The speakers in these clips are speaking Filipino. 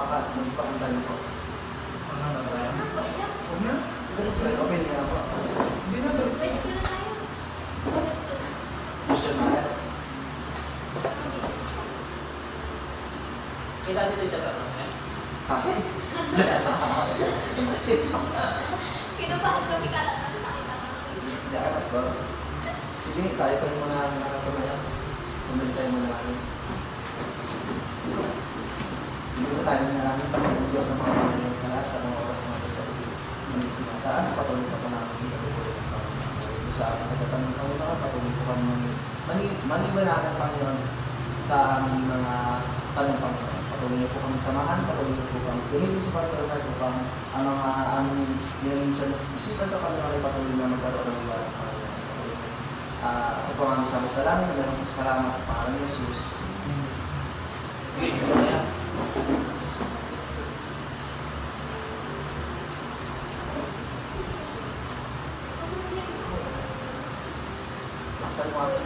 Magpakantay po. Ano na ba yan? Huwag na. Open niya po. Hindi na to. Pwesto na tayo. Pwesto na. Question na yan. Kita dito yung tatanong yan. Happy? Kinubahan kami kalat na nakita ko. Hindi ka so. Sige, tayo pa rin muna ang ano na yan. Sundin tayo muna namin. Hindi mo tayo na namin pag-Diyos sa mga pangyayon sa lahat, sa mga oras mga pagkakulit. Mataas, patuloy pa namin ang pagkakulit ng Panginoon. Sa pagkatanong Panginoon, patuloy po kami manibanagan Panginoon sa aming mga tanong Panginoon. Patuloy niyo po kami samahan, patuloy niyo po kami. Ganito si Pastor Mark upang ang mga aming nilalisan. Isipan ka pala patuloy na magkaroon ng iba ng Panginoon. Ito po ang aming salamat. Maraming salamat sa pangalan ni Jesus. Sige, ano yan? Masarin mo ako.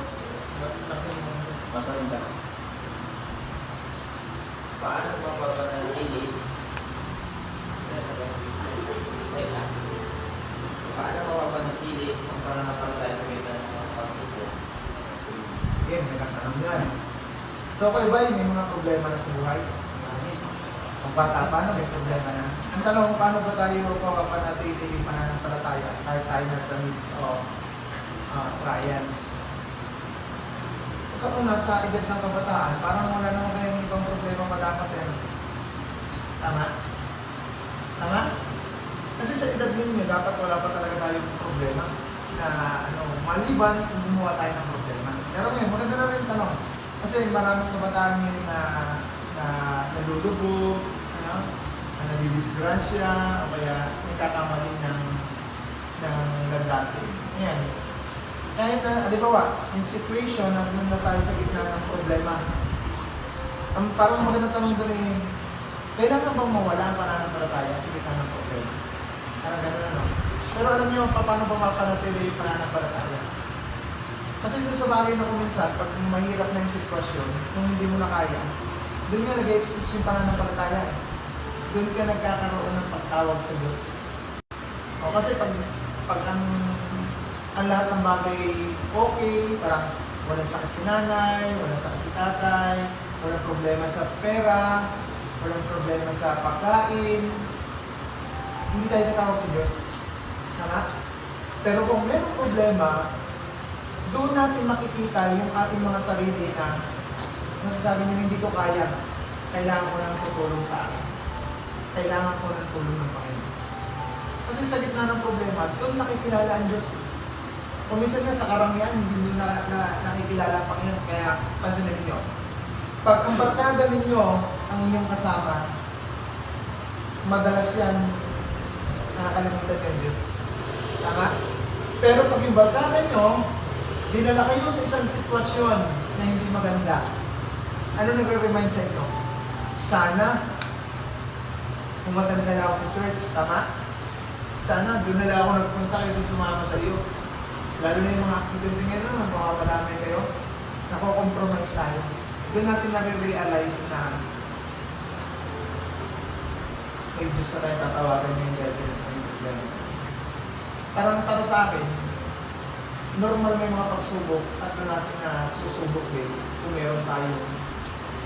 Masarin ka. Paano ba mapanatili? Paano ba mapanatili ang pananampalataya sa gitna ng mga pagsubok? Sige, may katanong yan. So, kayo ba may mga problema na sa buhay? Kung bata pa na, may problema na. Ang tanong, paano ba tayo mapapanatili yung pananampalataya kahit tayo nasa midst of trials? Sa una, sa edad ng kabataan, parang wala naman kayong ibang problema madapat yan. Tama? Tama? Kasi sa edad ninyo, dapat wala pa talaga tayong problema na maliban kung gumawa tayo ng problema. Pero ngayon, maganda na rin tanong. Kasi maraming kabataan ngayon na nalulubog, na nadidisgrasya, o kaya nagkakamali ng landasin. Ngayon, kahit na, di ba in situation na nandun tayo sa gitna ng problema, ang parang maganda tanong doon eh, kailangan bang mawala ang pananampalataya sa gitna ng problema? Parang gano'n ano. Pero alam niyo, paano ba mapanatili yung pananampalataya? Kasi sa bagay na kuminsan, pag mahirap na yung sitwasyon, kung hindi mo na kaya, doon nga nag-exist yung pananampalataya. Doon ka nagkakaroon ng pagtawag sa Diyos. O kasi pag ang lahat ng bagay okay, parang walang sakit si nanay, walang sakit si tatay, walang problema sa pera, walang problema sa pagkain, hindi tayo natawag sa Diyos. Tama? Pero kung mayroong problema, doon natin makikita yung ating mga sarili na masasabi nyo, hindi ko kaya. Kailangan ko ng tutulong sa akin. Kailangan ko ng tulong ng Panginoon. Kasi sa gitna ng problema, doon nakikilala ang Diyos. Kung minsan yan sa karamihan, hindi nyo nakikilala ang Panginoon. Kaya pansinin ninyo, pag ang barkada ninyo ang inyong kasama, madalas yan nakakalimutan yung Diyos. Tama? Pero pag yung barkada nyo, dinala kayo sa isang sitwasyon na hindi maganda. Ano nagre-remind sa inyo? Sana, kung matanda na ako sa church, tama? Sana, doon na lang ako nagpunta kasi sumama sa iyo. Lalo na yung mga aksidente ngayon, magpapadamay kayo, nako-compromise tayo. Doon natin nare-realize na may Diyos na tayo tatawagan yung devil. Parang para sa akin, normal may mga pagsubok at doon natin na susubok din kung meron tayong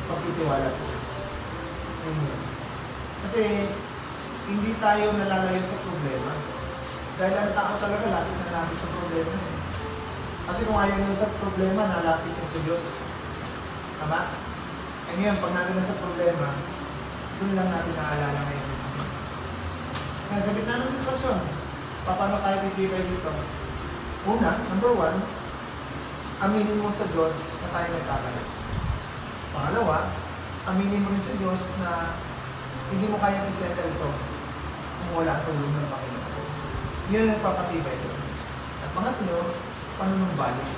pagtitiwala sa Diyos. Kasi hindi tayo nalalayo sa problema. Dahil ang tao talaga lapit na namin sa problema. Kasi kung ayaw nyo sa problema, nalapit yan sa Diyos. Tama? E ngayon, pag natin na sa problema, doon lang natin naalala ngayon. Kaya sa gitna ng sitwasyon, paano tayo titibay dito? Una, number one, aminin mo sa Diyos na tayo nagkakala. Pangalawa, aminin mo rin sa Diyos na hindi mo kayang isettle ito kung wala ang tulong ng Panginoon. Yun ang nagpapatibay ito. At pangatlo, panunumbalik.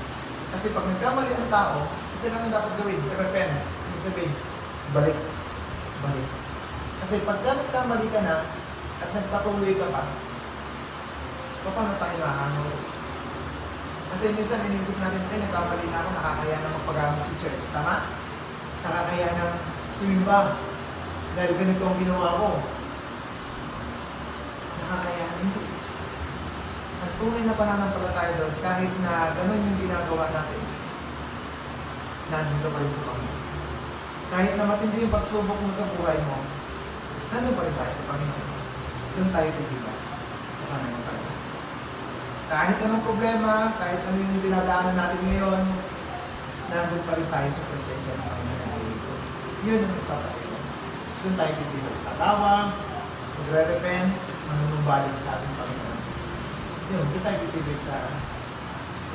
Kasi pag nagkamali ang tao, isa lang ang dapat gawin, repent. Ibig sabihin, balik. Balik. Kasi pag nagkamali ka na at nagpatuloy ka pa, paano tayo mahango? Kasi minsan inisip natin, nagkamali na ako, nakakaya na magpagamit si church. Tama? Nakakaya na sumimba. Dahil ganito ang ginawa ko. Nakakaya, hindi. Ang tunay na pananampalataya doon, kahit na ganun yung ginagawa natin, nandito pa rin sa Panginoon. Kahit na matindi yung pagsubok mo sa buhay mo, nandun pa rin tayo sa Panginoon. Doon tayo tigilan sa pananampalataya. Kahit anong problema, kahit ano yung dinadaanan natin ngayon, nandun pa rin tayo sa presensya ng Panginoon. Yun ang nagpapatilan. Doon tayo tigilan. Tatawag, magre-repent, manunumbalik sa ating Panginoon. Yun, doon tayo titigil sa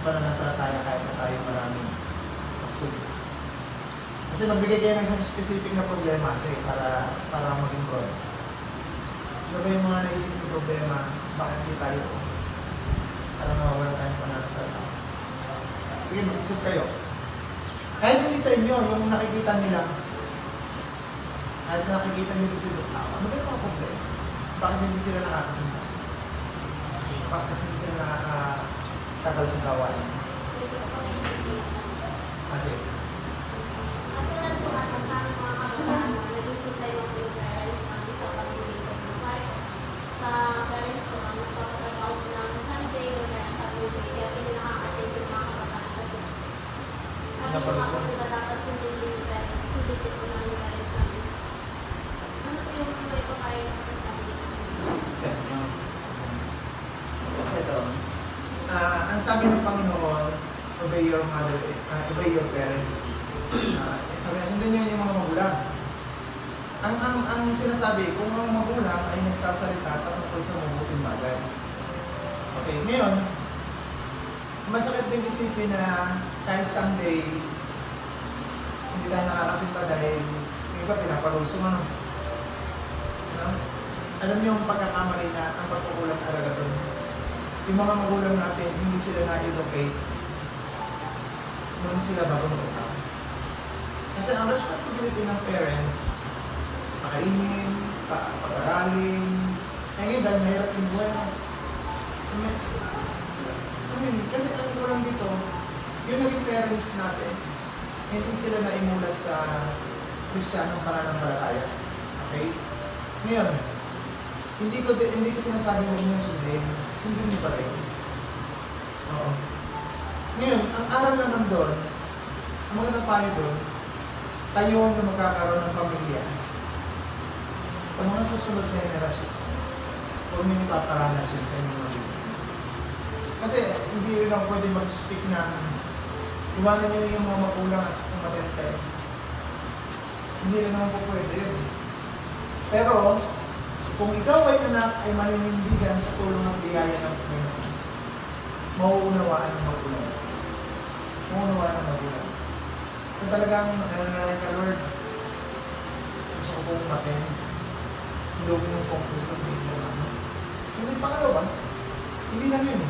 pananampalataya kahit na tayo maraming pagsubok. Kasi magbigay kayo ng isang specific na problema kasi para maging broad. Ano ba yung mga naisip ng problema? Bakit di tayo para mawawala tayo ng pananampalataya? Sige, mag-isip kayo. Kahit hindi sa inyo, yung nakikita nila, kahit nakikita nila sila, ano ba yung mga problema? Bakit hindi sila nakakasunod? Bakit hindi sila nakakatagal sa gawain? Kasi, ito, ang sabi ng Panginoon, obey your mother, obey your parents. Sabi niya, sundin niyo yung mga magulang. Ang sinasabi, kung ang magulang ay nagsasalita patungkol sa mabuting bagay. Okay, ngayon, masakit din isipin na kahit someday, hindi tayo nakakasinta dahil yung iba pinapaluso ano. Alam niyo yung pagkakamali na ang pagkukulang talaga doon. Yung mga magulang natin, hindi sila na-educate noon sila bago mag-asawa. Kasi ang responsibility ng parents, pakainin, pag-aralin, ngayon dahil mahirap yung buhay mo. Kasi ang kulang dito, yung naging parents natin, hindi sila naimulat sa Kristiyanong pananampalataya. Okay? Ngayon, hindi ko sinasabi mo yung sundin niyo pa rin. Oo. Ngayon, ang aral naman doon, ang magandang payo doon, tayo na magkakaroon ng pamilya sa mga susunod na generasyon. Huwag niyo ipaparanas yun sa inyong mga bibig. Kasi hindi rin ako pwede mag-speak ng iwanan niyo yung mga magulang at kumatent kayo. Hindi rin naman po pwede yun. Pero, kung ikaw ay anak ay maninindigan sa tulong ng biyaya ng Panginoon, mauunawaan ng magulang. Mauunawaan ng magulang. Kung talagang nananalig ka, Lord, gusto ko pong umaten, hilogin yung focus sa Panginoon namin. Hindi pangalawa, hindi lang yun.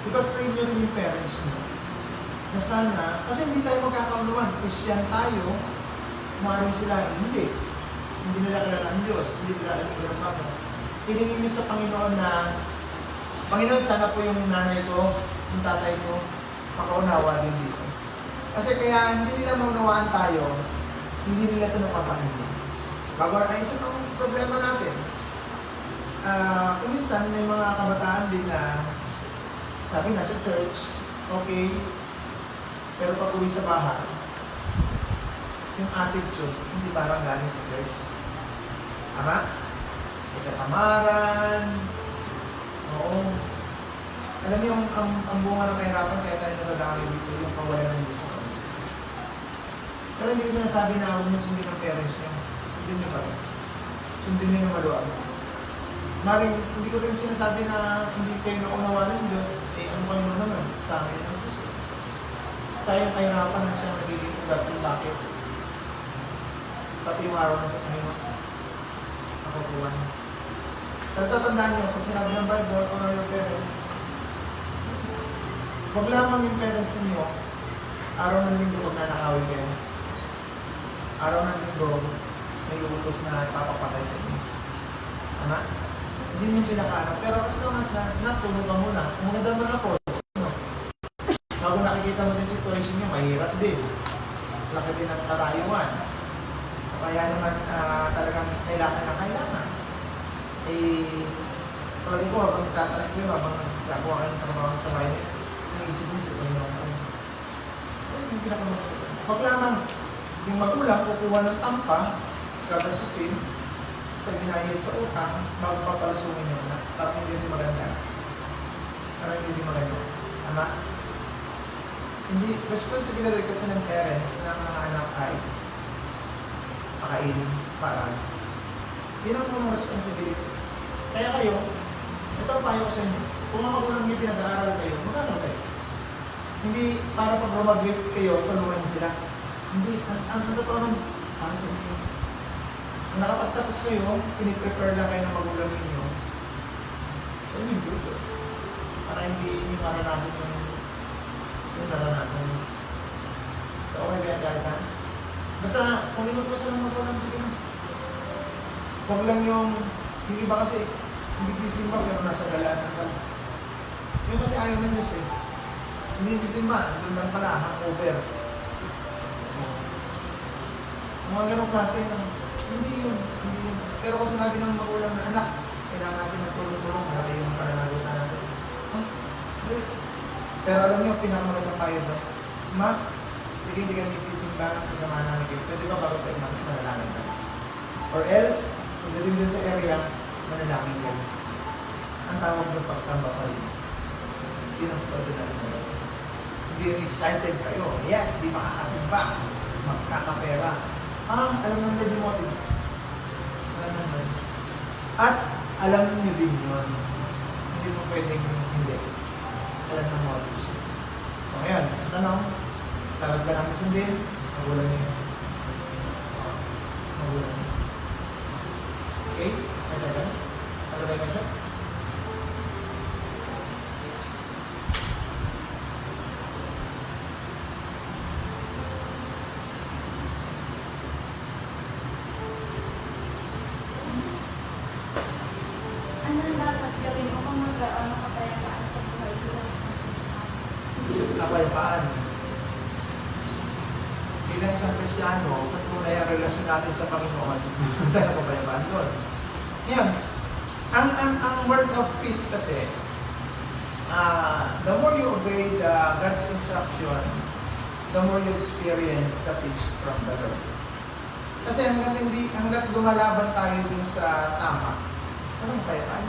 Ipag-pray nyo rin yung parents nyo. Na sana, kasi hindi tayo magkakaunawan. Christian tayo, maaaring sila, hindi. Hindi nila kilala ang Diyos, hindi nila alam yung Papa. Piningin niyo sa Panginoon na, Panginoon, sana po yung nanay ko, yung tatay ko, makaunawa din dito. Kasi kaya hindi nila maunawaan tayo, hindi nila ito napapanginoon. Bago na isa pang problema natin, kung minsan may mga kabataan din na sabi na sa church, okay, pero pag uwi sa bahay, yung attitude, hindi parang galing sa church. Tama? May katamaran. Oo. Alam niyo, ang bunga ng kahirapan, kaya tayo natadami dito, yung kawalan ng Diyos sa kanya. Pero hindi ko sinasabi na huwag niyo sundin ang parents niyo. Sundin niyo pa rin. Sundin niyo yung maluwag. Maring, hindi ko rin sinasabi na hindi kayo naunawa ng Diyos. Ano kayo naman? Sa amin ng Diyos. Sa yung kahirapan na siya nagiging ugat kung bakit. Pati yung araw na sa Panginoon. Nakukuhan. Tapos tandaan nyo, pag sinabi ng Bible, honor your parents. Huwag lamang yung parents ninyo, araw ng linggo magnanakawin kayo. Araw ng linggo, may utos na ipapapatay sa inyo. Tama? Hindi nyo sila kaanap. Pero kasi naman na, tulog ka muna. Kung maganda mo na po, bago nakikita mo din situation nyo, mahirap din. Laki din ang karayuan. kaya naman talagang kailangan na kailangan. Eh, palagi ko habang tatanong kayo, habang gagawa kayo ng trabaho sa bayan, naisip-isip ko yung ano. Yung pinakamasok. Pag lamang yung magulang kukuha ng tampa, gagasusin, sa binayad sa utang, bago papalusungin yung anak. Parang hindi rin maganda. Parang hindi rin maganda. Tama? Hindi, responsibility kasi ng parents ng mga anak ay pakainin, para. Yun ang mga responsibility. Kaya kayo, ito ang payo ko sa inyo. Kung ang magulang niyo pinag-aaral kayo, magkano guys? Hindi para pag graduate kayo, tulungan sila. Hindi, ang totoo ng para sa inyo. Kung nakapagtapos kayo, piniprepare lang kayo ng magulang ninyo. So, yun yung good. Para hindi nyo maranasan yung naranasan nyo. So, okay ba yan kahit ha? Basta, kung ingat ko sa mga magulang, sige na. Huwag lang yung, hindi ba kasi, hindi sisimba pero nasa galaan ka. Yung kasi ayaw ng Diyos eh. Hindi sisimba, doon lang pala, hangover. Mga ganong klase ng, hindi yun. Pero kung sinabi ng magulang na anak, kailangan natin magtulong-tulong, malaki yung pananagutan natin. Pero alam nyo, pinakamagandang payo ba? Ma, sige hindi kami sisimba, sasamahan namin kayo. Pwede ba bago tayo mas manalangin ka? Or else, kung dating din sa area, manalangin kayo. Ang tawag ng pagsamba pa rin. Yun ang pwede natin. Hindi rin excited kayo. Yes, di makakasimba. Magkakapera. Alam ng Lord yung motives. Alam ng Lord. At alam nyo din yun. Hindi mo pwedeng hindi. Alam ng motives. So ngayon, tanong, tarag ka namin sundin, magulang nyo. Magulang nyo. Okay? May tagal? Ano ba yung siya? Ano ang dapat gawin mo kung magkaroon ng kapayapaan sa buhay bilang isang Kristiyano? Kapayapaan. Bilang isang Kristyano, patuloy ang relasyon natin sa Panginoon. Dahil kapayapaan doon. Yan. Ang word of peace kasi, the more you obey God's instruction, the more you experience the peace from the Lord. Kasi hanggat lumalaban tayo dun sa tama, anong kapayapaan?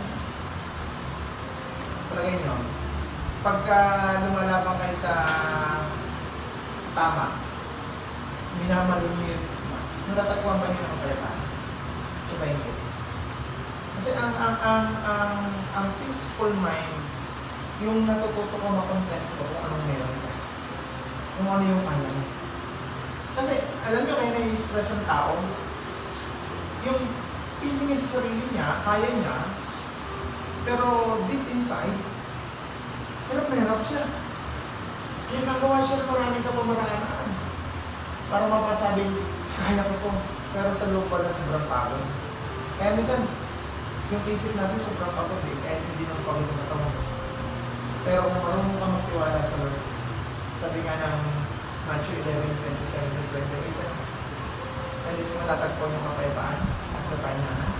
Palagay nyo, pagka lumalaban kayo sa tama, minamalimit, natatagpuan ba nyo ng kapayapaan? Ito ba hindi? Kasi ang peaceful mind, yung natututo ko makontent ko kung anong meron ka. Kung ano yung kaya mo. Kasi alam nyo kayo na-stress ang tao, yung feeling niya sa sarili niya, kaya niya, pero deep inside, hirap na hirap siya. Kaya nagawa siya ng maraming kapamaraanan para mapasabing, kaya ko to, pero sa loob pala sobrang pagod. Kaya minsan, yung isip natin sobrang pagod eh, kahit hindi naman pagod ng katawan. Pero kung marunong ka magtiwala sa Lord, sabi nga ng Matthew 11:27-28, hindi mo matatagpuan yung kapayapaan at kapahingahan.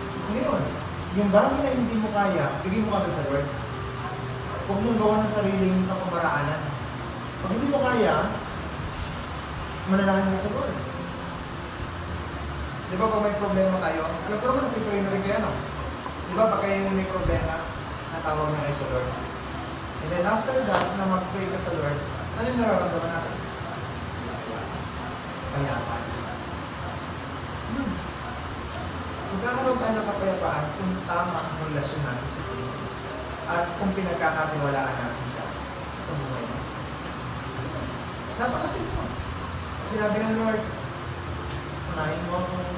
So, ngayon, yung bagay na hindi mo kaya, bigay mo agad sa Lord. Huwag mong gawa ng sariling kapamaraanan. Pag hindi mo kaya, manalangin mo sa Lord. Di ba pag may problema tayo, alam ko naman nag-pray na rin kayo, no? Di ba pag kayo may problema, natawag na kayo sa Lord. And then after that, na mag-pray ka sa Lord, ano yung nararamdaman natin? Kapayapaan. Magkakaroon tayo ng kapayapaan kung tama ang relasyon natin sa Panginoon at kung pinagkakatiwalaan natin siya sa buhay natin. Napakasimple. Sinabi ng Lord, unahin mo akong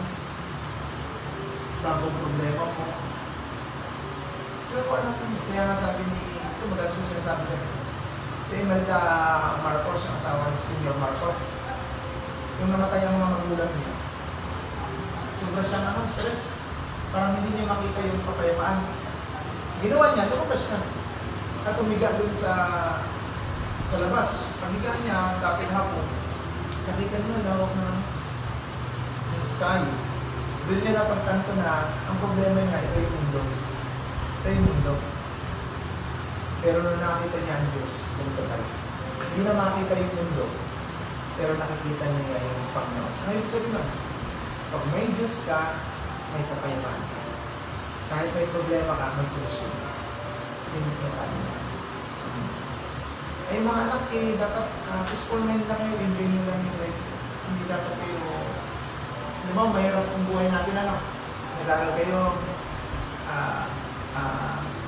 bagong problema mo. Kaya natin. Kaya nga sabi ni, ito madalas yung sinasabi sa akin, si Imelda Marcos, yung asawa ni Senior Marcos, yung namatay ang mga magulang niya, sobra siyang stress. Parang hindi niya makita yung kapayapaan. Ginawa niya, lumabas siya. At umiga dun sa labas. Paghiga niya, dapit hapon, nakita niya, lawak na sky. Doon niya napagtanto na ang problema niya, ito yung mundo. Ito yung mundo. Pero nung nakita niya ang Diyos, ganito tayo. Hindi na makita yung mundo, pero nakikita niya yung Panginoon. Ano yung sabi nun? Pag may Diyos ka, may kapayapaan ka. Kahit may problema ka, may solusyon. Yun yung sinasabi niya. Ay mga anak, dapat peaceful mind lang kayo, enjoy nyo lang yung life. Hindi dapat kayo, di ba, mahirap ang buhay natin, ano? Nag-aaral kayo,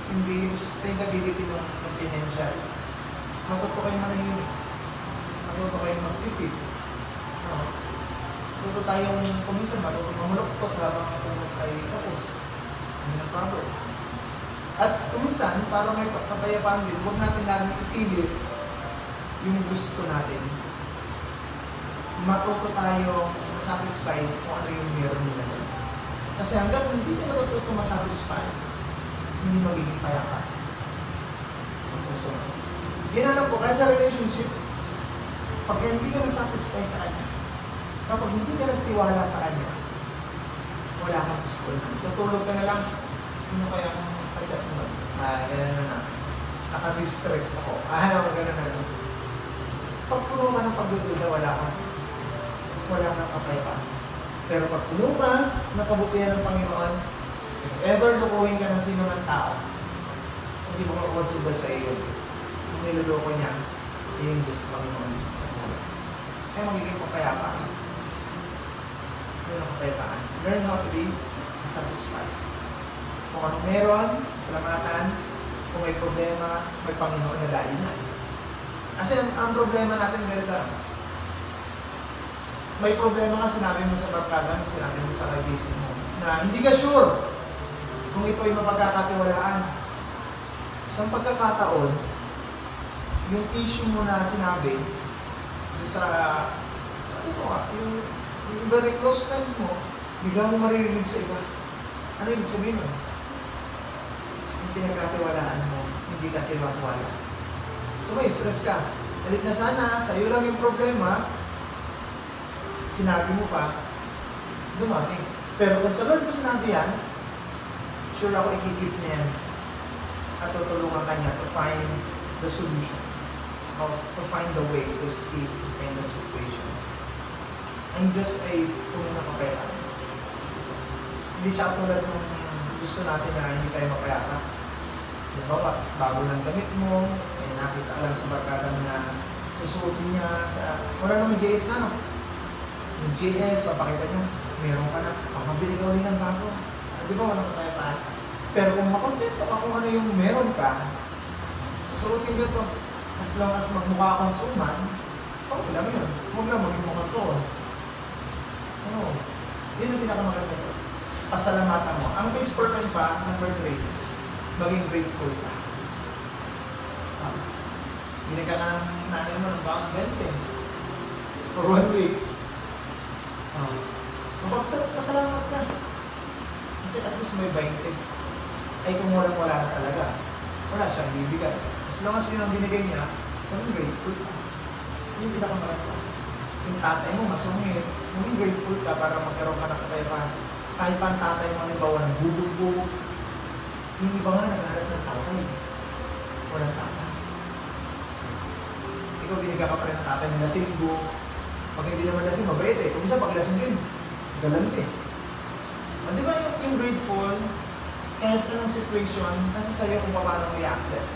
hindi yung sustainability ng financial. Matuto kayo manahimik. Matuto kayo magpipit. Matuto tayong kumisan, matuto mamuloktot habang natulog tayo tapos. Hindi ng Proverbs. At kuminsan, para may kapayapaan din, huwag natin lagi ipilit yung gusto natin. Matuto tayo satisfied kung ano yung meron nila. Kasi hanggang hindi ka natututo masatisfy, hindi magiging payapa ang puso. Ginanap ko, kaya sa relationship, pag hindi ka nasatisfy sa kanya, kapag hindi ka nagtiwala sa kanya, wala kang peaceful na. Tutulog ka na lang, sino kaya ang pagkat mo? Gano'n na. Naka-distract ako. Gano'n na lang. Pag puno ka ng pagdududa, wala kang kapayapaan. Pero pag puno ka, nakabutihan ng Panginoon, if ever lukuhin ka ng sino ng tao, hindi mo ka-consider sa iyo. Kung niluloko niya, yung Diyos Panginoon sa buhay. Kaya magiging kapayapaan. Yun ang kapayapaan. Learn how to be satisfied. Kung anong meron, salamatan. Kung may problema, may Panginoon na dainan. Kasi ang problema natin ganito. May problema nga sinabi mo sa barkada, sinabi mo sa kaibigan mo, na hindi ka sure kung ito ay mapagkakatiwalaan. Isang pagkakataon, yung issue mo na sinabi sa, yung very close friend mo, bigla mo maririnig sa iba. Ano yung sabihin mo? Yung pinagkatiwalaan mo, hindi ka tiwala. So may stress ka. Dalit na sana, sa'yo lang yung problema, sinabi mo pa, dumami. Pero kung sa Lord mo sinabi yan, sure ako ikikip niya yan at tutulungan ka niya to find the solution, or to find the way to escape this kind of situation. Ang Diyos ay puno ng kapayapaan. Hindi siya tulad ng gusto natin na hindi tayo mapayapa. Diba, bago ng damit mo, may nakita ka lang sa barkada mo na susuotin niya sa... Wala naman JS na, no? Yung JS, papakita niya, meron ka na, makabili ka ulit ng bago. Di ba, walang kapayapaan? Pero kung makontento ka kung ano yung meron ka, susuotin ko ito. As long as magmukha kang suman, okay lang yun. Huwag lang maging mukhang to. Ano? Yun ang pinakamaganda ito. Pasalamatan mo. Ang base for me pa, number 3, maging grateful ka. Binigyan ka ng nanay mo ng bakang 20 for 1 week. Pasalamat ka. Kasi at least may 20. Ay kung wala na talaga, wala siyang bibigay. As long as yun ang binigay niya, maging grateful ka. Yung pinakamalaki. Yung tatay mo masungit, maging grateful ka para magkaroon ka ng kapayapaan. Kahit pa ang tatay mo, halimbawa, ng bubog-bubog, yung iba nga naghahanap ng tatay. Walang tatay. Ikaw binigyan ka pa rin ng tatay ng lasinggo. Pag hindi naman lasing, mabait eh. Kung isa pag lasing din, galante eh. Di ba yung grateful, kahit anong situation, nasa sa'yo kung paano mo i-accept.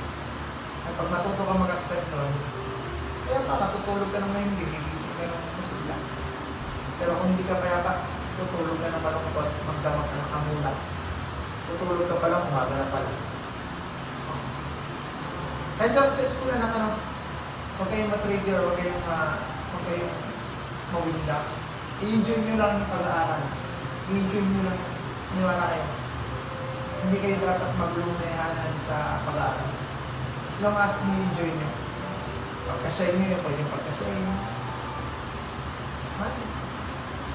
At pag matuto ka mag-accept nun, kaya pa, matutulog ka ng ngayon, gigising ka ng masigla. Pero kung hindi ka kaya pa, tutulog ka ng malungkot, magdamag ka ng kamulat. Tutulog ka pala, umaga na pala. Kahit sa school na ano, huwag kayong matrigger, huwag kayong mawinda. I-enjoy nyo lang yung pag-aaral. I-enjoy nyo lang, niwala kayo. Hindi kayo dapat maglumayanan sa pag-aaral. As long as i-enjoy nyo. Pagkasay nyo yun, pwedeng pagkasay nyo.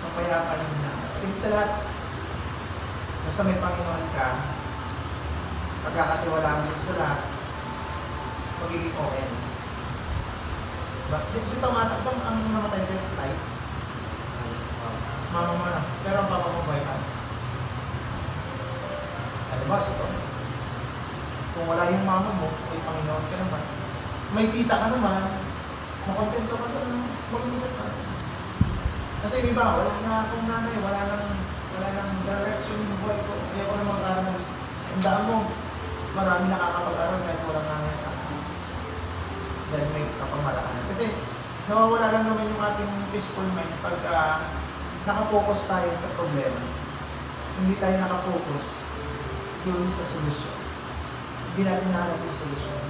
Papayapan nyo na. Tingin sa lahat, basta may Panginoon ka, pagkakatiwalaan mo sa lahat, magiging okay. Si Tomato, ang namatay sa flight. Mama mo na. Pero ang papa mo ba ka? Ano ba? Ito. Kung wala yung mama mo, may Panginoon ka naman. May tita ka naman. Makontento ka doon. Mag-iisip ka. Kasi yung iba, wala na akong nanay, wala nang direction yung buhay ko. Ayaw ko na mag-aaral. Ang daan mo, marami nakakapag-aral kahit walang nanay at tatay. Dahil may kapamaraan. Kasi nawawala lang naman yung ating peaceful mind pag nakapokus tayo sa problema. Hindi tayo nakapokus doon sa solusyon. Hindi natin nahanap yung solusyon.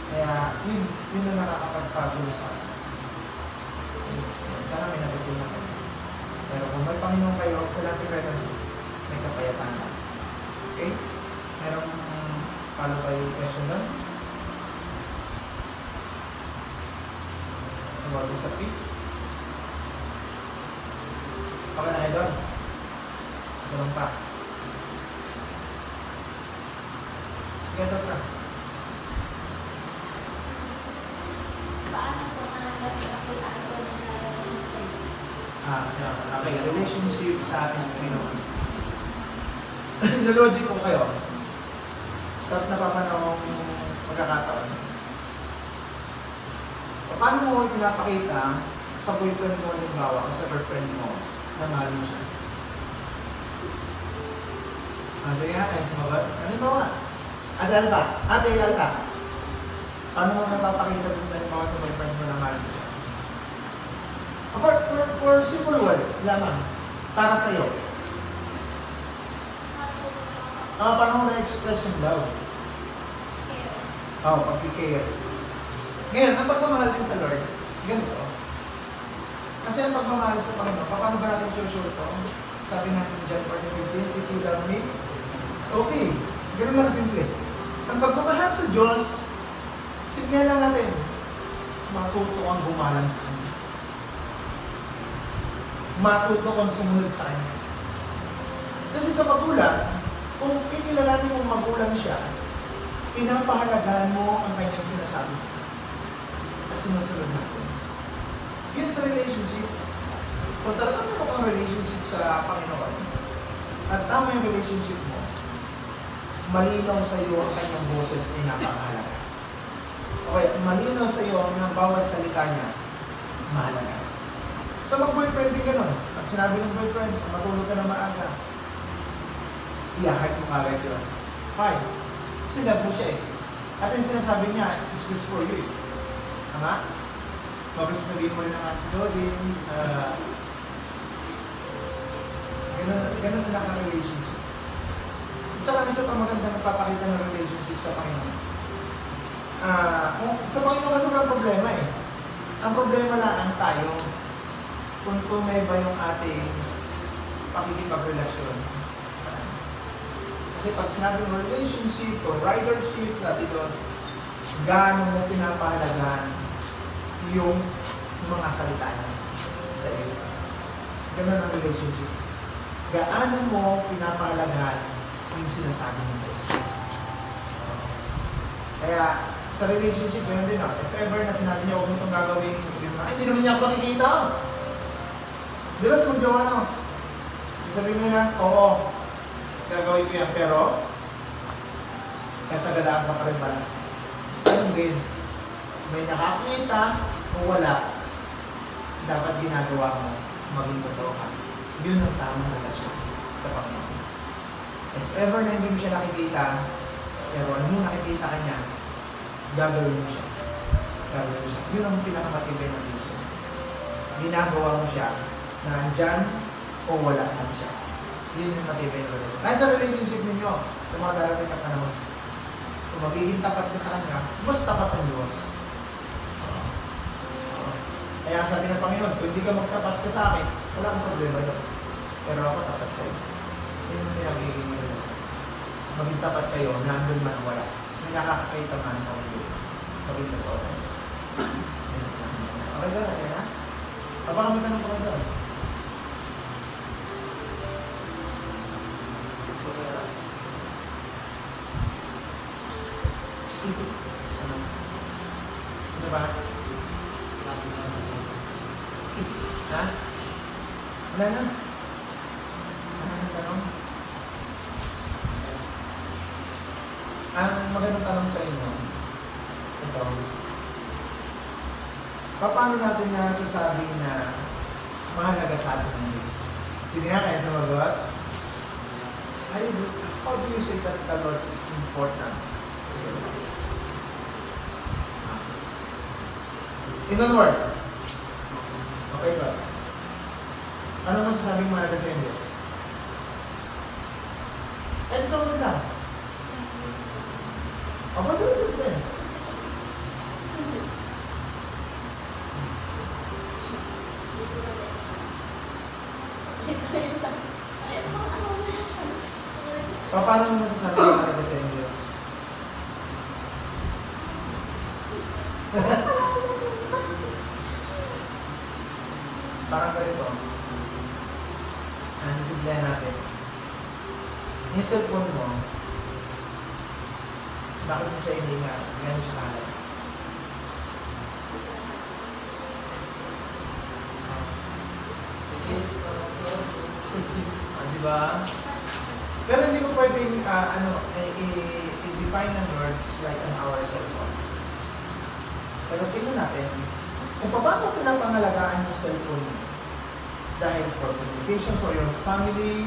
Kaya yun na nakakapagpagulo sa atin. Sana may natutunan kayo. Pero kung may Panginoon kayo, sa last secret, may kapayapaan na. Okay? Merong follow by question doon? About sa peace? Okay na kayo doon? Tulong pa. Sige, doon na. Paano po nakakapagpakitaan ko ng Okay, relationship sa ating Panginoon. Logic ko kayo. Sa napapanahong pagkakataon. Paano mo pinapakita sa boyfriend mo, halimbawa, o sa girlfriend mo, na mahal mo siya? Sige nga, ayun sumagot. Halimbawa, Ate Alta, paano mo napapakita din halimbawa sa boyfriend mo na mahal mo siya? For simple word, lamang, para sa'yo. Paano mo na-express yung love? Pag-care. Ngayon, ang pagmamahal din sa Lord, ganito. Kasi ang pagmamahal sa Panginoon, paano ba natin sure to? Sabi natin dyan, John 14:15, if you love me, okay. Ganun lang simple. Ang pagmamahal sa Diyos, simple lang natin. Matuto kang gumalang sa Kanya. Matuto kang sumunod sa Kanya. Kasi sa magulang, kung ikilalanin mong magulang siya, pinapahalagahan mo ang kanyang sinasabi. At sinusunod natin. Yun sa relationship. Kung talagang meron kang relationship sa Panginoon, at tama yung relationship mo, malinaw sa iyo ang kanyang boses ay napakahalaga. Okay, malinaw sa iyo ang bawat salita niya, mahalaga. Sa mag-boyfriend din gano'n. Pag sinabi ng boyfriend, matulog ka na maaga, i-heart mo kagad yun. Why? Sinab mo siya eh. At yung sinasabi niya, it's good for you eh. Tama? Bakit sasabihin mo rin ng ating Jodin, ganun lang ang relationship. At saka isa pa maganda nagpapakita ng relationship sa Panginoon. Sa Panginoon kasi walang problema eh. Ang problema lang tayo kung tunay ba yung ating pakikipagrelasyon sa Kanya. Kasi pag sinabi ng relationship o ridership, sabi doon, gaano mo pinapahalagahan yung mga salita niya sa iyo. Ganun ang relationship. Gaano mo pinapahalagahan yung sinasabi niya sa iyo. Kaya, sa relationship, ganun din. If ever na sinabi niya, huwag mo itong gagawin, sasabihin mo, ay, hindi naman niya ako nakikita. Di ba sa magjawa na? Sasabihin mo na, oo, gagawin ko yan, pero kasagalaan ka pa rin pala. Ganun din. May nakakita o wala, dapat ginagawa mo, maging totoo ka. Yun ang tamang relasyon sa Panginoon. If ever na hindi mo siya nakikita, pero ano mo nakikita ka niya, gagawin mo siya. Gagawin mo siya. Yun ang pinakamatibay ng relasyon. Ginagawa mo siya na andyan o wala na siya. Yun yung matibay ng relasyon. Kaya sa relationship ninyo, sa mga darating na panahon, kung magiging tapat ka sa Kanya, mas tapat ang Diyos. Kaya sabi ng Panginoon, kung hindi ka magtapat ka sa akin, wala akong problema doon. Pero ako tapat sa iyo. Yun yung pinagiging relasyon. Maging tapat kayo, nandun man wala. May nakakakita man o hindi. Maging totoo tayo. Okay doon, okay na? Baka kami tanong pa doon. Ano ba? Ha? Ano Wala na. Ano ang tanong? Ang magandang tanong sa inyo, ito, paano natin nasasabi na mahalaga sa atin ang Diyos? Sige nga, kaya sumagot? How do you say that the Lord is important? In one word. Okay ba? Ano masasabing mahalaga sa Diyos? And so on lang. About the sentence. Paano mo masasabi ang mahalaga sa Diyos? Parang ganito. Nasisimplihan natin. Yung cellphone mo, bakit mo siya hindi nga, gano'n siya kalat? Diba? Pero hindi ko pwedeng i-define ng words like an hour cellphone. Pero tingnan natin, kung paano pinapangalagaan yung cellphone mo. Dahil for communication, for your family,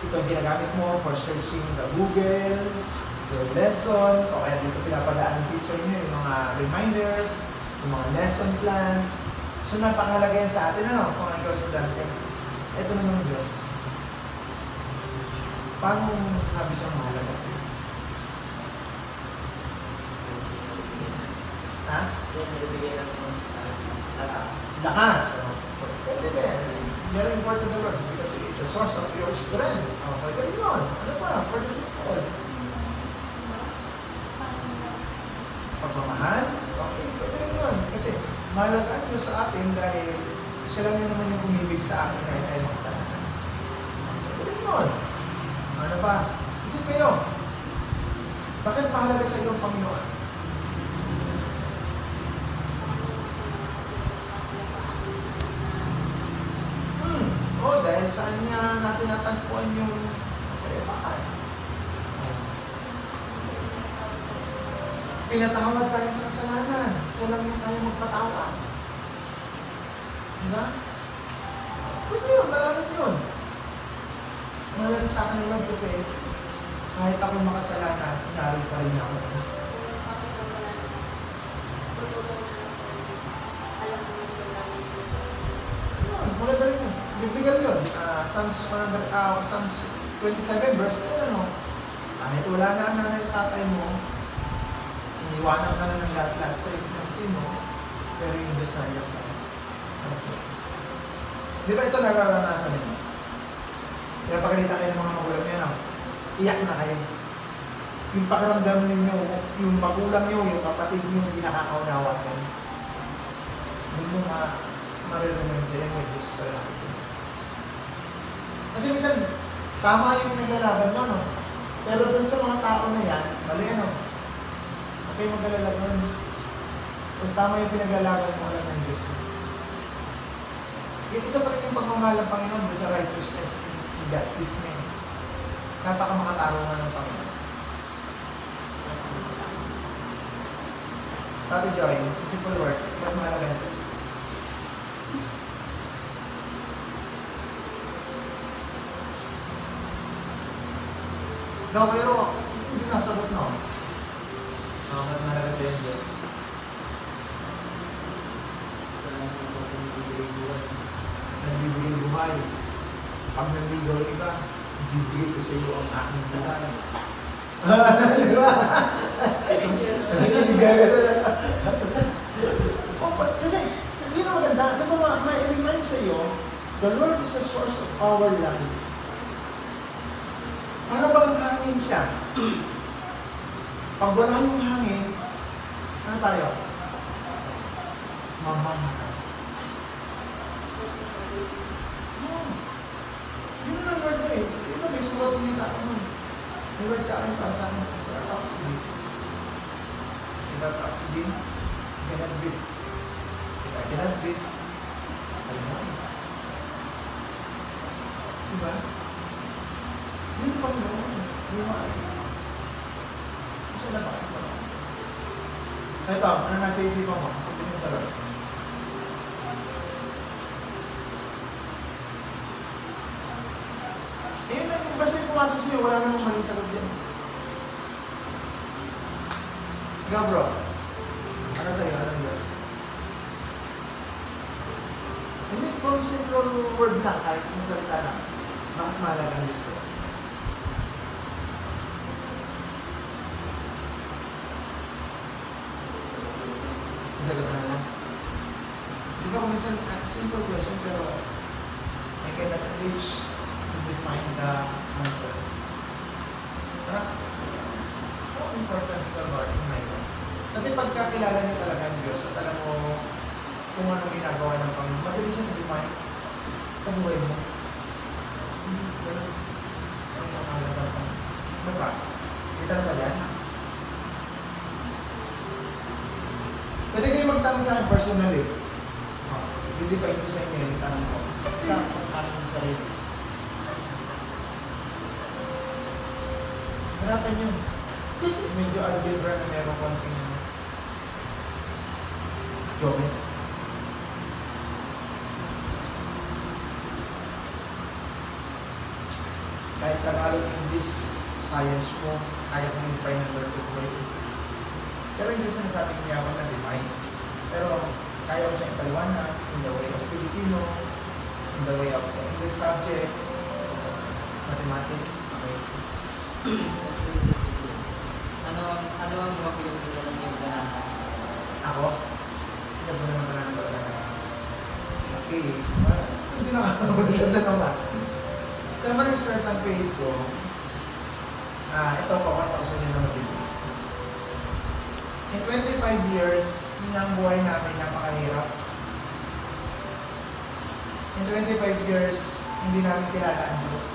ito ang ginagamit mo for searching the Google, your lesson, o kaya dito pinapadaan ng teacher nyo yung mga reminders, yung mga lesson plan. So napakalaga yan sa atin, ano? Kung ikaw estudyante, ito naman Diyos. Paano mo masasabi siyang mahalaga sa'yo? Ha? Lakas. Very important the word because it's the source of your strength. Okay, ganun yun. Ano pa? For the simple. Pagmamahal? Okay, pwede rin yun. Kasi mahalagaan nyo sa atin dahil siya lang yun naman yung umibig sa atin kahit tayo makasalanan. Pwede rin yun. Ano pa? Isip kayo. Bakit mahalaga sa iyo ang Panginoon? Dahil saan niya natin natagpuan yung kayapaan. Pinatawad tayo sa kasalanan. Siya lang yung kaya magpatawad. Diba? Pwede yun, malalit yun. Malalit sa akin naman kasi kahit ako makasalanan, narin pa rin ako. Maganda rin yun. Biblical yun. Psalms 27 verse 10, ano? Kahit wala na ang nanay at tatay mo, iniwanan ka na ng lahat-lahat sa iyo mo, pero yung Diyos na iyak ka. Di ba ito nararanasan ninyo? Kaya pagkalita kayo ng mga magulang nyo, no? Iyak na kayo. Yung pakiramdam ninyo, yung magulang nyo, yung kapatid nyo, hindi nakakaunawa sa inyo. Hindi mo maririnig sila yung Diyos pa lang. Kasi minsan, tama yung pinaglalaban mo, no? Pero dun sa mga tao na yan, mali ano? Okay, mag-alala nun. Kung tama yung pinaglalaban mo, alam ng Diyos. Yung isa pa rin yung pagmamahal ng Panginoon doon sa righteousness and justice niya. Napaka-makatarungan ng Panginoon. Sabi Joy, simple word, ba't mahalaga ng Diyos? No, pero hindi nasagot, no? Ba't mahalaga sa Diyos? Nagbibigay buhay. Pag nandigaw yung iba, bibigay ko sa iyo ang aking buhay. Di ba? Nandigaw ka na. Kasi, yun ang maganda. Diba ma-remind sa iyo, the Lord is the source of our life. Para bang hangin siya? Pag wala yung hangin, ano tayo? Mamamatay. Yun ang word na eh. Ito may sulat din sa akin. May word sa akin para sa akin. Sa oxygen. Without oxygen, you cannot breathe. If I cannot breathe, I don't know. Diba? Hindi pa noon. Hindi makakita. Kasi na bakit ba? Ito, ano nasa isipan mo? Pagdating sa Lord. Ayun lang, basta yung pumasok sa'yo, wala namang maling sagot dyan. Ikaw bro, ano sa'yo? Anong Diyos? Hindi, kung simple word lang, kahit isang salita lang, bakit mahalaga ang Diyos ko? Sagot na lang. Di ba kung minsan, simple question, pero I cannot reach to define the answer. How important is the Lord in my life? Kasi pagkakilala niya talaga ang Diyos at alam mo kung ano ginagawa ng Panginoon, madali siya na-define sa buhay mo. Ganun. Ang mahalaga pa. Ano ba? Kita na ba yan? Pwede kayo magtanong sa akin personally. Didefine ko sa inyo yung tanong ko. Sa aking sarili. Hanapan nyo. Medyo algebra na meron konting geometry. Kahit Tagalog, English, science mo, kaya kong i-define ng words of way. Pero hindi sinasabi ko niya ako na define. Pero kaya ko siya ipaliwanag in the way of Filipino, in the way of the English subject, mathematics, okay. Ano ang mga pinagdala ng banana? Ako? Hindi ko naman banana talaga. Okay. Hindi nakakaganda naman. Saan naman nag-start ang faith ko? Ito, pakwento ko sa inyo na mabilis. In 25 years, yun ang buhay namin napakahirap. In 25 years, hindi namin kilala ang Diyos.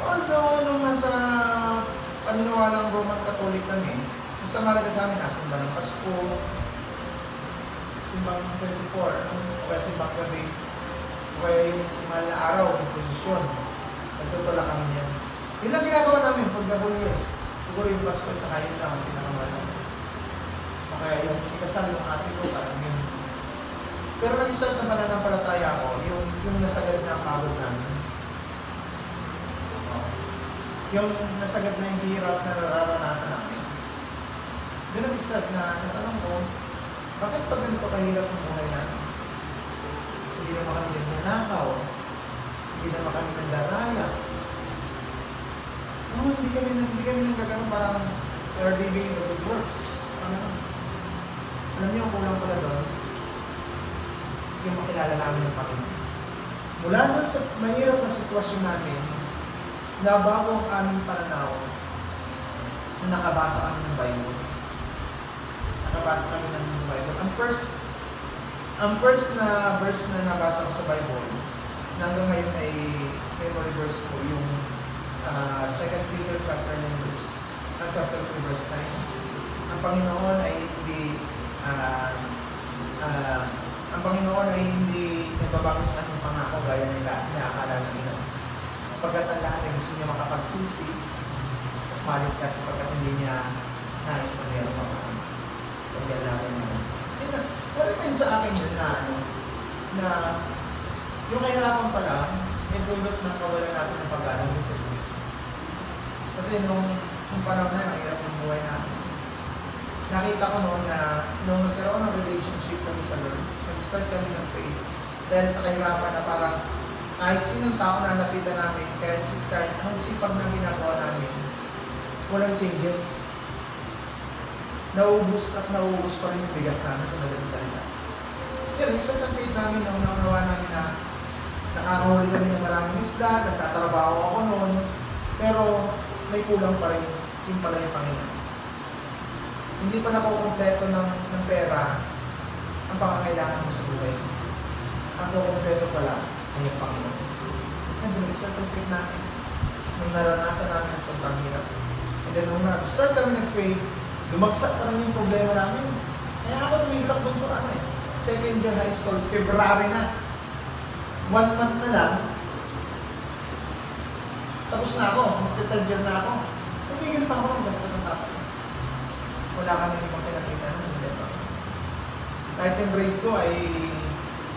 Although, nung nasa paniniwalang Roman Catholic kami, mas malaga sa amin, nasimba ng Pasko, simbang 24, o simbang gabi, o yung mahal na araw, yung posisyon, nagtutula kami niyan. Yun lang ginagawa namin for the whole years. Siguro yung Pasko at saka yun lang ang pinakamahal. O kaya yung ikasal ng ate ko, parang yun. Pero nag-start na pananampalataya ko, yung nasagad na ang pagod namin. Yung nasagad na yung hirap na nararanasan namin. Doon nag-start na natanong ko, bakit pag ganito kahirap ang buhay namin? Hindi naman kami nagnanakaw, hindi naman kami nandaraya. No, hindi kami nagkakaroon parang we are living in the good works. Alam niyo, ang kulang pala doon, yung makilala namin ng Panginoon. Mula doon sa mahirap na sitwasyon namin, nabago ang aming pananaw na nakabasa kami ng Bible. Nakabasa kami ng Bible. Ang first na verse na nabasa ko sa Bible, na hanggang ngayon ay memory verse ko, yung 2 Peter chapter 2 verse 9. Ang Panginoon ay hindi nagbabago sa kanyang pangako gaya ng inaakala ng ina. Pagkatandaan na gusto niya makapagsisi, malit ka sapagkat hindi niya nais na meron pa mga pagdalagan niya. Pero yun sa akin yun na yung kahirapan pala, may dulot ng kawalan natin ng pag-alam din sa Diyos. Kasi nung panahon na, ang hirap ng buhay natin. Nakita ko noon na nung nagkaroon ng relationship kami sa Lord, nag-start kami ng faith. Dahil sa kahirapan na parang kahit sinong tao na lapitan namin, kahit anong sipag na ginagawa namin, walang changes. Nauubos pa rin yung bigas namin sa madaling salita. Kaya nag-start ang faith namin nung naunawa namin na nakakahuli kami ng maraming isda, nagtatrabaho ako noon, pero may kulang pa rin yung pala yung Panginoon. Hindi pa nakukompleto ng pera ang pangangailangan mo sa buhay. Ang kukompleto pala ay yung Panginoon. Kaya nag-start ang faith namin. Nung naranasan namin ang sobrang hirap. And then nung nag-start kami nag-faith, lumagsak pa rin yung problema namin. Kaya ako tumigil ako sa second year high school, February na. 1 month na lang, tapos na ako, mag-third year na ako. Tumigil pa ako hanggang sa katatapos. Wala kami ibang pinakita nun, hindi pa. Kahit yung grade ko ay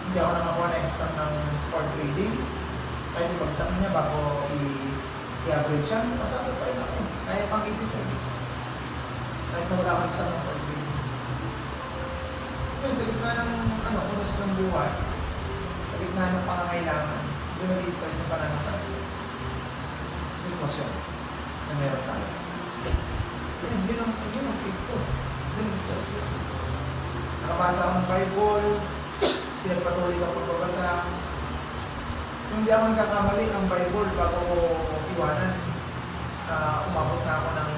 hindi ako nakakuha na exam ng 4th grading. Kahit ibagsak niya bago i-average siya, pasado pa rin ako. Kaya pang 82. Kahit na wala akong exam ng 4th grading. Yun, sa gitna ng kunos ng buhay, sa gitna ng pangangailangan, doon nag-i-start yung pananampalataya. Sitwasyon na meron tayo. Yun ang faith ko. Yun ang start ko. Nakabasa akong Bible, pinagpatuloy ka pagbabasa. Kung hindi ako nagkakamali ang Bible bago ko iwanan, umabot na ako ng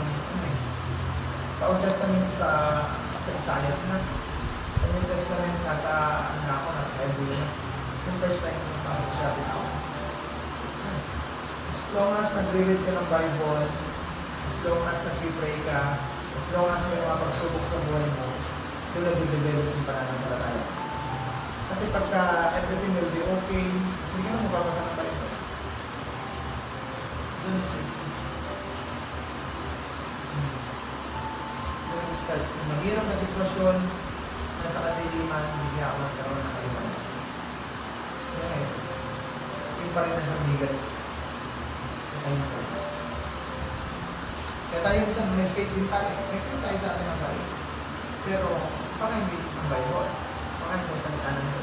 sa Old Testament sa Isaiah na. Sa New Testament nasa Bible na. Yung first time na parang siya ako. As long as nag-read ka ng Bible, as long as nag-pray ka, as long as may mga pagsubok sa buhay mo, doon nag-develop yung pananampalataya. Kasi pagka everything will be okay, hindi ka na mababasa ng Bible. Doon start. Yung mahirap na sitwasyon, nasa kadiliman, hindi ako magkaroon ng kaliwanag. Yung pa rin nasa bigat. Kaya tayo minsan may faith din tayo. May faith tayo sa ating masari. Pero baka hindi ang Bible. Baka hindi sa mitanan mo.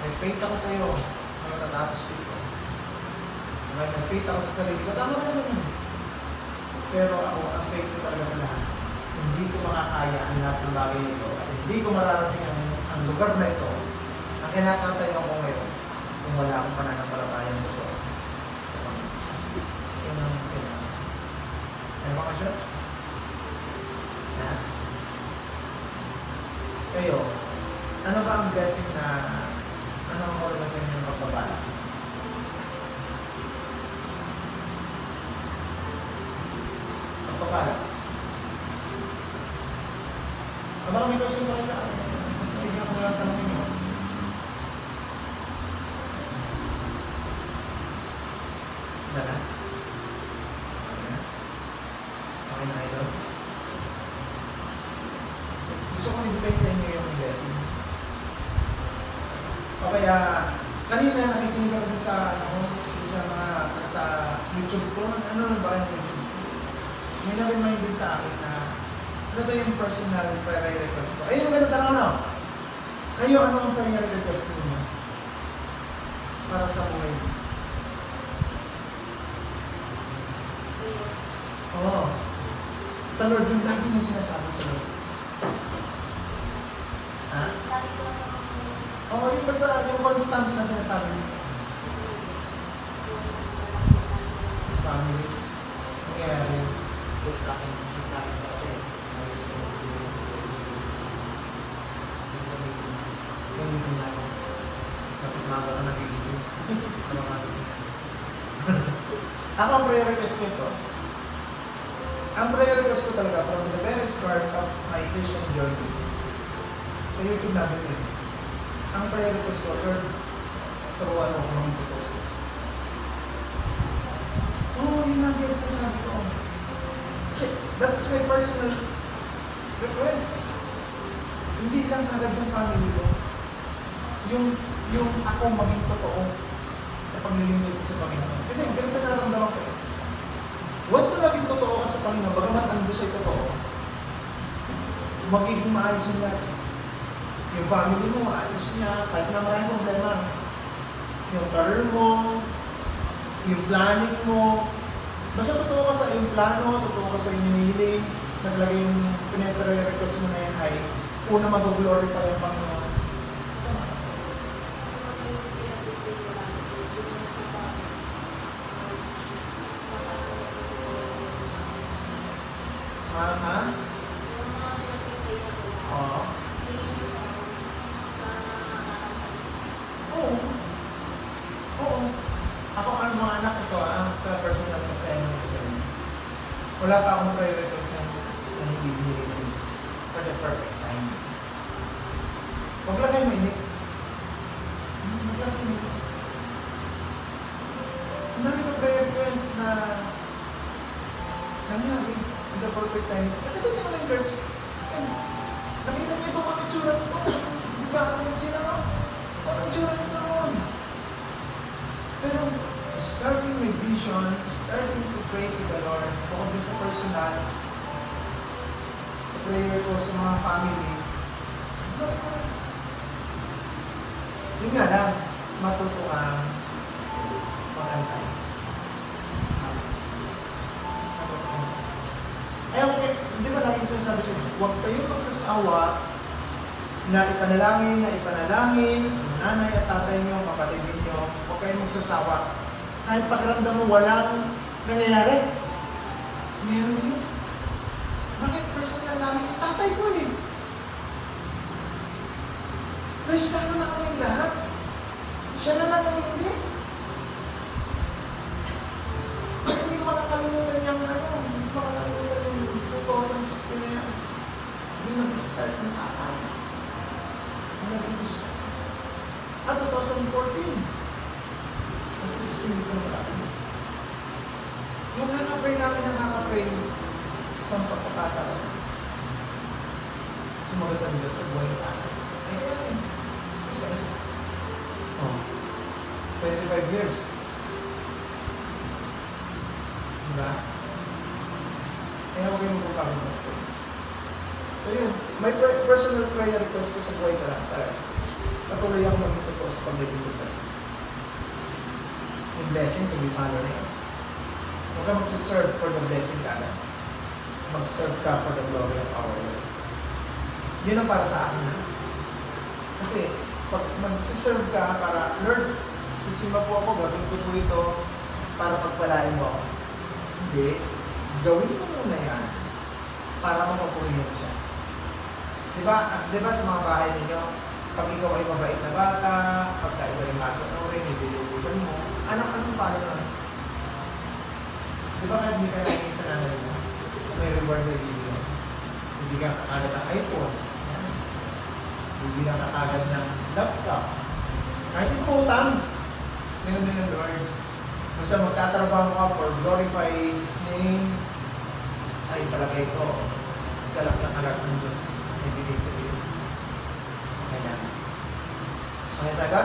May faith ako sa iyo na matatapos dito. May faith ako sa sarili ko. Tama naman yun. Pero ako, ang faith ko talaga sa lahat. Hindi ko makakaya ang lahat ng bagay nito. At hindi ko mararating ang lugar na ito. Ang kinakantay ako ngayon kung wala akong pananampalatayang gusto. Ano ka siya? Ha? Kayo, ano ba ang blessing na ano ang oras sa inyong pagbabala? Pagpapala. Baka may question pa kayo sa akin. Mas maigyan ko lang tanongin nyo. Wala na? Gusto ko i-depend sa inyo yung blessing. O kaya, kanina nakikinig ako sa YouTube ko. Ano na ba yung YouTube? May na-remind din sa akin na ano to yung personal prayer request ko. Ayun, maganda tanong na. Kayo, ano ang prayer request niyo? Para sa buhay niyo? Oo. Sa Lord, yung lagi niyo sinasabi sa Lord. Ha? Oo, yung basta yung constant na sinasabi niyo. Family. Nangyayari. Kung sa akin, sinasabi ko kasi, Gamitin na ako. kapit maga ka nag-iisip. Ano ka ito? Ako ang prayer request ko ito. Ang prayer request ko talaga from the very start of my Christian journey. Sa YouTube natin yun. Ang prayer request ko, Lord, turuan mo kung maging totoo. Oo, yun lang yan sinasabi ko. Kasi that's my personal request. Hindi lang agad yung family ko. Yung ako maging totoo sa paglilingkod ko sa Panginoon. Kasi ganito naramdaman ko. Once na maging totoo ka sa Panginoon, bagamat ang gusto ay totoo, magiging maayos yung lahat. Yung family mo, maayos niya, kahit na maraming problema. Yung career mo, yung planning mo, basta totoo ka sa iyong plano, totoo ka sa iyong hinihiling, na talaga yung pinag-request mo na yan ay una mag-glorify ang Panginoon. Ha? Oo. Oo. Ako ang mga anak ito, personal testimony ko sa inyo. Wala pa akong prayer request na hindi binigay ng Diyos for the perfect time. Huwag lang kayo mainit. Huwag lang kayo mainit. Ang dami ng prayer request na nangyari in the perfect time. Nakita niyo naman, girls. Yan. Nakita niyo ito ang itsura nito. Di ba? Ano yung sila no? Ang itsura nito noon. Pero, starting my vision, starting to pray to the Lord, bukod din sa personal, sa prayer ko sa mga family, yun nga lang, matuto kang magantay. Eh, okay, di ba lagi sinasabi sa inyo, huwag kayo magsasawa na ipanalangin ang nanay at tatay nyo, kapatid ninyo, huwag kayo magsasawa. Kahit pakiramdam mo walang nangyayari. Meron yun. Bakit personal namin yung tatay ko eh? Kristiyano na kami lahat. Siya na lang ang hindi. Kaya hindi ko makakalimutan yung hindi ko makakalimutan yung 2016 na yan. Hindi nag-start ng tatay. Hindi siya. At 2014. Kasi 16 ko na lang. Yung nakapray namin nakakapray isang pagkakataon. Sumagot ang Diyos sa buhay ng anak. Ayun. Oh. 25 years. Diba? Kaya huwag kayo magpapakita. So yun, may personal prayer request ko sa buhay na patuloy ako maging totoo sa pag-ibig sa akin. Yung blessing to be follow na yun. Huwag ka magsiserve for the blessing ka lang. Mag-serve ka for the glory of our Lord. Yun ang para sa akin. Kasi, pag magsiserve ka para, Lord, sisima po ako, gawin ko po ito para pagpalain mo ako. Hindi. Gawin mo muna yan para mapapurihan siya. Diba sa mga bahay ninyo, pag ikaw ay mabait na bata, pagka ikaw ay masunurin, ibilubusan mo, anong paano na? Diba kahit hindi ka nangyayin sa nanay mo, may reward na video. Hindi ka kakagad ng iPhone. Yan. Hindi ka kakagad ng laptop. Kahit yung utang, meron din yung Lord. Basta magtatrabaho ka for glorify His name, ay palagay ko, kalak na kalak ng Diyos na ibigay sa iyo. Kaya, makita ka?